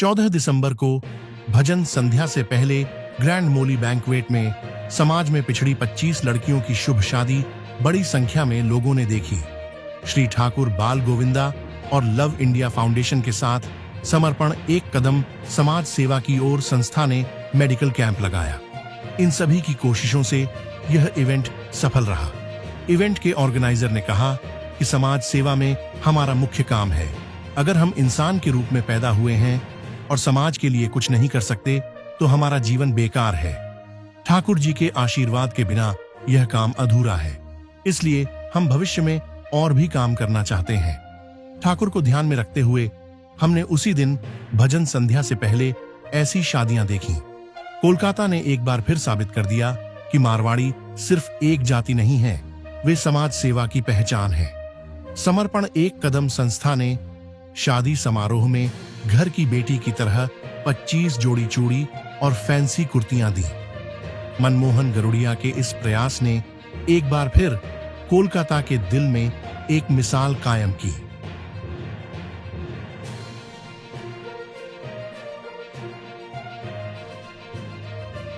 14 दिसंबर को भजन संध्या से पहले ग्रैंड मोली बैंक्वेट में समाज में पिछड़ी 25 लड़कियों की शुभ शादी बड़ी संख्या में लोगों ने देखी। श्री ठाकुर बाल गोविंदा और लव इंडिया फाउंडेशन के साथ समर्पण एक कदम समाज सेवा की ओर संस्था ने मेडिकल कैंप लगाया। इन सभी की कोशिशों से यह इवेंट सफल रहा। इवेंट के ऑर्गेनाइजर ने कहा कि समाज सेवा में हमारा मुख्य काम है। अगर हम इंसान के रूप में पैदा हुए हैं और समाज के लिए कुछ नहीं कर सकते तो हमारा जीवन बेकार है। ठाकुर जी के आशीर्वाद के बिना यह काम अधूरा है, इसलिए हम भविष्य में और भी काम करना चाहते हैं। ठाकुर को ध्यान में रखते हुए हमने उसी दिन भजन संध्या से पहले ऐसी शादियां देखी। कोलकाता ने एक बार फिर साबित कर दिया कि मारवाड़ी सिर्फ एक जाति नहीं है, वे समाज सेवा की पहचान है। समर्पण एक कदम संस्था ने शादी समारोह में घर की बेटी की तरह 25 जोड़ी चूड़ी और फैंसी कुर्तियां दी। मनमोहन गरुड़िया के इस प्रयास ने एक बार फिर कोलकाता के दिल में एक मिसाल कायम की।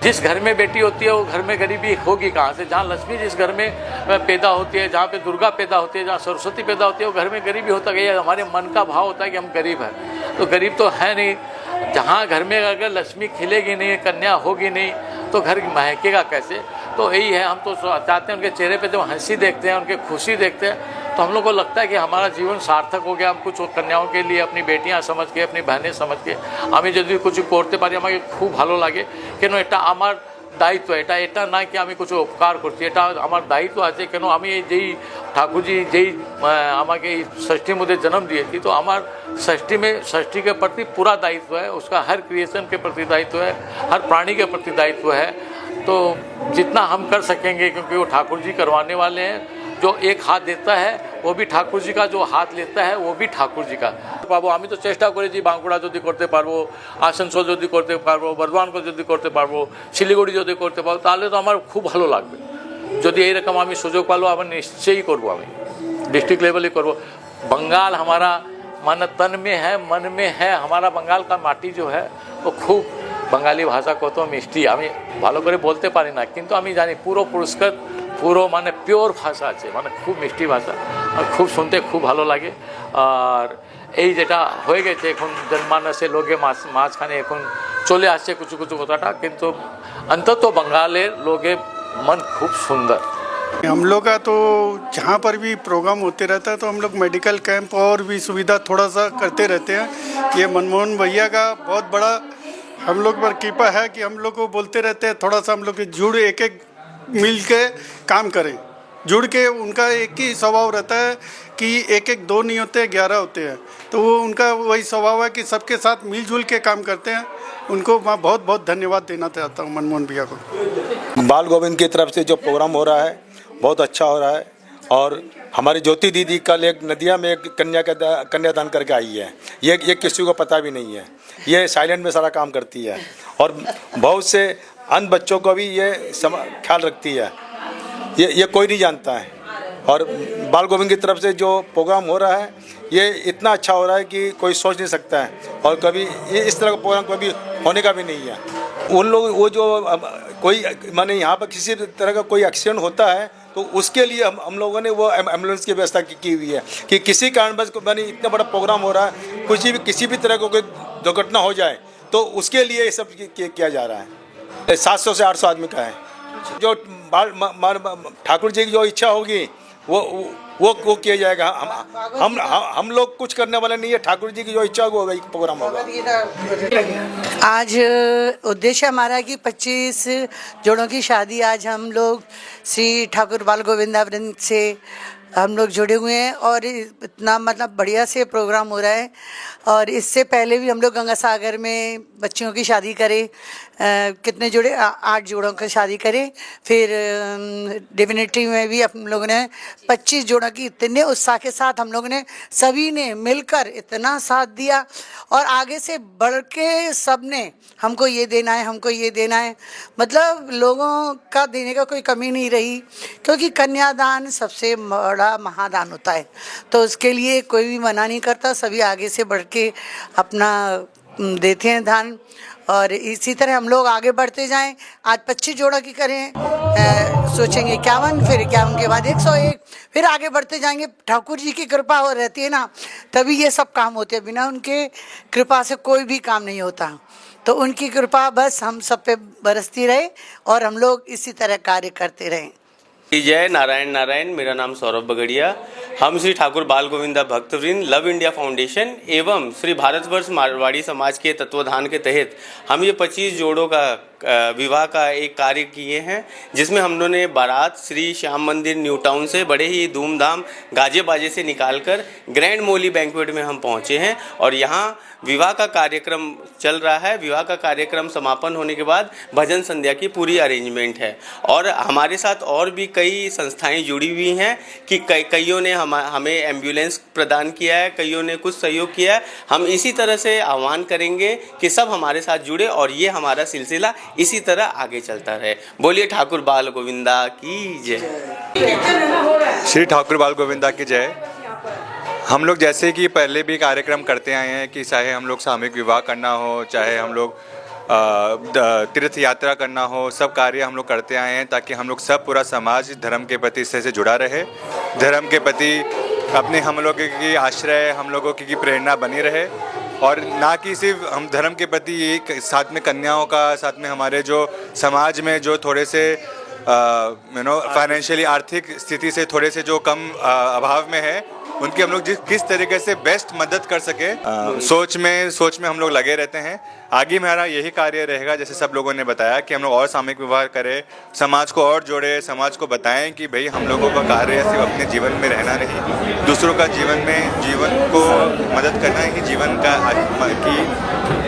जिस घर में बेटी होती है वो घर में गरीबी होगी कहाँ से। जहाँ लक्ष्मी जिस घर में पैदा होती है, जहाँ पे दुर्गा पैदा होती है, जहाँ सरस्वती पैदा होती है, वो घर में गरीबी होता गया। हमारे मन का भाव होता है कि हम गरीब हैं, तो गरीब तो है नहीं। जहाँ घर में अगर लक्ष्मी खिलेगी नहीं, कन्या होगी नहीं, तो घर महकेगा कैसे। तो यही है, हम तो चाहते हैं उनके चेहरे पे जब हंसी देखते हैं, उनके खुशी देखते हैं, तो हम लोग को लगता है कि हमारा जीवन सार्थक हो गया। हम कुछ कन्याओं के लिए अपनी बेटियां समझ के, अपनी बहनें समझ के আমি যদি কিছু করতে পারি আমাকে খুব ভালো লাগে। কেন এটা আমার দায়িত্ব, এটা না কি আমি কিছু উপকার করছি, এটা আমার দায়িত্ব আছে। কেন আমি যেই ঠাকুরজি যেই আমাকে এই ষষ্ঠীর মধ্যে जन्म दिए थी, तो আমার षष्ठी के प्रति पूरा दायित्व है। उसका हर क्रिएशन के प्रति दायित्व है, हर प्राणी के प्रति दायित्व है। तो जितना हम कर सकेंगे, क्योंकि वो ठाकुर जी करवाने वाले हैं। जो एक हाथ देता है वो भी ठाकुर जी का, जो हाथ लेता है वो भी ठाकुर जी का। পাবো আমি তো চেষ্টা করেছি বাঁকুড়া যদি করতে পারবো, আসানসোল যদি করতে পারবো, বর্ধমানকে যদি করতে পারবো, শিলিগুড়ি যদি করতে পারবো, তাহলে তো আমার খুব ভালো লাগবে। যদি এইরকম আমি সুযোগ পালো আমি নিশ্চয়ই করবো। আমি डिस्ट्रिक्ट लेवल ही করবো। बंगाल हमारा मन तन में है, मन में है। हमारा बंगाल का माटी जो है वो खूब, बंगाली भाषा কত মিষ্টি আমি ভালো করে বলতে পারি না, কিন্তু আমি জানি পুরো পুরস্কার পুরো মানে পিওর ভাষা আছে, মানে খুব মিষ্টি ভাষা, আর খুব শুনতে খুব ভালো লাগে। আর এই যেটা হয়ে গেছে এখন জনমানসে লোকে মাঝখানে এখন চলে আসছে কিছু কিছু কথাটা, কিন্তু অন্তত बंगालेर लोगे मन खूब सुंदर। हम लोग का तो जहाँ पर भी प्रोग्राम होते रहता है तो हम लोग मेडिकल कैंप और भी सुविधा थोड़ा सा करते रहते हैं। ये मनमोहन भैया का बहुत बड़ा हम लोग पर कृपा है कि हम लोग को बोलते रहते हैं थोड़ा सा हम लोग जुड़ एक मिल के काम करें। जुड़ के उनका एक ही स्वभाव रहता है कि एक दो नहीं होते, 11 होते हैं। तो वो उनका वही स्वभाव है कि सबके साथ मिलजुल के काम करते हैं। उनको मैं बहुत बहुत धन्यवाद देना चाहता हूँ मनमोहन भैया को। बाल गोविंद की तरफ से जो प्रोग्राम हो रहा है बहुत अच्छा हो रहा है। और हमारी ज्योति दीदी कल एक नदिया में एक कन्यादान करके आई है। ये किसी को पता भी नहीं है। ये साइलेंट में सारा काम करती है और बहुत से अन्य बच्चों को भी ये ख्याल रखती है। ये कोई नहीं जानता है। और बाल गोविंद की तरफ से जो प्रोग्राम हो रहा है ये इतना अच्छा हो रहा है कि कोई सोच नहीं सकता है, और कभी ये इस तरह का प्रोग्राम कभी होने का भी नहीं है। उन लोग वो जो कोई माने यहाँ पर किसी तरह का कोई एक्सीडेंट होता है तो उसके लिए हम लोगों ने वो एम्बुलेंस की व्यवस्था की हुई है कि किसी कारणवश माने इतना बड़ा प्रोग्राम हो रहा है, किसी भी तरह को कोई दुर्घटना हो जाए तो उसके लिए ये सब किया जा रहा है। 700 से 800 आदमी का है। जो ठाकुर जी की जो इच्छा होगी वो किया जाएगा। हम लोग कुछ करने वाले नहीं है। ठाकुर जी की जो इच्छा होगी वही प्रोग्राम होगा। आज उद्देश्य हमारा कि 25 जोड़ों की शादी आज हम लोग श्री ठाकुर बाल गोविंदा वृंद से हम लोग जुड़े हुए हैं और इतना मतलब बढ़िया से प्रोग्राम हो रहा है। और इससे पहले भी हम लोग गंगा सागर में बच्चियों की शादी करें, कितने जोड़े 8 जोड़ों की शादी करें। फिर डिविनिटी में भी हम लोगों ने 25 जोड़ों की इतने उत्साह के साथ हम लोगों ने सभी ने मिलकर इतना साथ दिया और आगे से बढ़ के सब ने हमको ये देना है, हमको ये देना है, मतलब लोगों का देने का कोई कमी नहीं रही, क्योंकि कन्यादान सबसे बड़ा महादान होता है। तो उसके लिए कोई भी मना नहीं करता, सभी आगे से बढ़ के अपना देते हैं दान, और इसी तरह हम लोग आगे बढ़ते जाएं। आज 25 जोड़ों की करें, सोचेंगे 51, फिर 51 के बाद 101, फिर आगे बढ़ते जाएंगे। ठाकुर जी की कृपा हो रहती है ना, तभी ये सब काम होते हैं। बिना उनके कृपा से कोई भी काम नहीं होता। तो उनकी कृपा बस हम सब पे बरसती रहे और हम लोग इसी तरह कार्य करते रहें। जय नारायण नारायण। मेरा नाम सौरभ बगड़िया। हम श्री ठाकुर बाल गोविंदा भक्तवृंद लव इंडिया फाउंडेशन एवं श्री भारतवर्ष मारवाड़ी समाज के तत्वाधान के तहत हम ये 25 जोड़ों का विवाह का एक कार्य किए हैं, जिसमें हम लोगों ने बारात श्री श्याम मंदिर न्यू टाउन से बड़े ही धूमधाम गाजे बाजे से निकालकर ग्रैंड मोली बैंक्वेट में हम पहुंचे हैं और यहाँ विवाह का कार्यक्रम चल रहा है। विवाह का कार्यक्रम समापन होने के बाद भजन संध्या की पूरी अरेंजमेंट है और हमारे साथ और भी कई संस्थाएं जुड़ी हुई हैं कि कईयों ने हमें एम्बुलेंस प्रदान किया है, कईयों ने कुछ सहयोग किया है। हम इसी तरह से आह्वान करेंगे कि सब हमारे साथ जुड़े और ये हमारा सिलसिला इसी तरह आगे चलता रहे। बोलिए ठाकुर बाल गोविंदा की जय। श्री ठाकुर बाल गोविंदा की जय। हम लोग जैसे कि पहले भी कार्यक्रम करते आए हैं कि चाहे हम लोग सामूहिक विवाह करना हो, चाहे हम लोग तीर्थ यात्रा करना हो, सब कार्य हम लोग करते आए हैं ताकि हम लोग सब पूरा समाज धर्म के प्रति से जुड़ा रहे, धर्म के प्रति अपने हम लोग की आश्रय, हम लोगों की प्रेरणा बनी रहे और ना कि सिर्फ हम धर्म के प्रति एक साथ में कन्याओं का, साथ में हमारे जो समाज में जो थोड़े से फाइनेंशियली आर्थिक स्थिति से थोड़े से जो कम अभाव में है, उनकी हम लोग किस तरीके से बेस्ट मदद कर सके सोच में हम लोग लगे रहते हैं। आगे हमारा यही कार्य रहेगा, जैसे सब लोगों ने बताया कि हम लोग और सामूहिक विवाह करें, समाज को और जोड़े, समाज को बताएं कि भाई हम लोगों का कार्य सिर्फ अपने जीवन में रहना नहीं, दूसरों का जीवन को मदद करना ही जीवन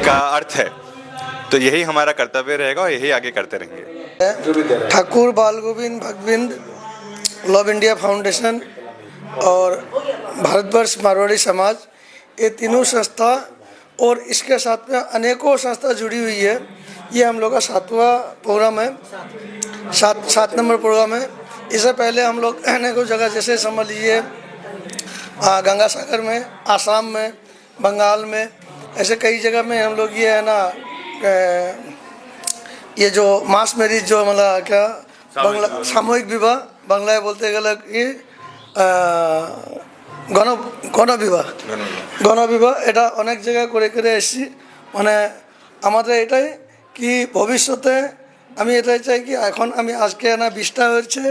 का अर्थ है। तो यही हमारा कर्तव्य रहेगा और यही आगे करते रहेंगे। ठाकुर बाल गोविंद भक्तवृंद लव इंडिया फाउंडेशन और भारतवर्ष मारवाड़ी समाज, ये तीनों संस्था और इसके साथ में अनेकों संस्था जुड़ी हुई है। ये हम लोग का 7वां प्रोग्राम है, 7 नंबर प्रोग्राम है। इससे पहले हम लोग अनेकों जगह जैसे समझ लीजिए गंगा सागर में, आसाम में, बंगाल में, ऐसे कई जगह में हम लोग ये है ना ये जो मास मैरिज जो मतलब क्या बांग्ला सामूहिक विवाह बांग्लाয় बोलते गले कि গণবিবাহ এটা অনেক জায়গায় করে এসেছি। মানে আমাদের এটাই কি ভবিষ্যতে আমি এটাই চাই কি এখন আমি আজকে না 20টা হচ্ছে,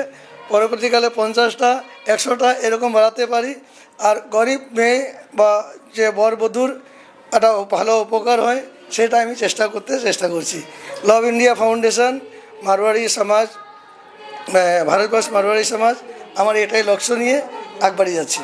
পরবর্তীকালে 50টা 100টা এরকম বাড়াতে পারি আর গরিব মেয়ে বা যে বরবধূর একটা ভালো উপকার হয় সেটা আমি চেষ্টা করছি। লাভ ইন্ডিয়া ফাউন্ডেশন মারওয়াড়ি সমাজ, ভারতবর্ষ মারওয়াড়ি সমাজ আমার এটাই লক্ষ্য নিয়ে আগ বাড়িয়ে যাচ্ছি।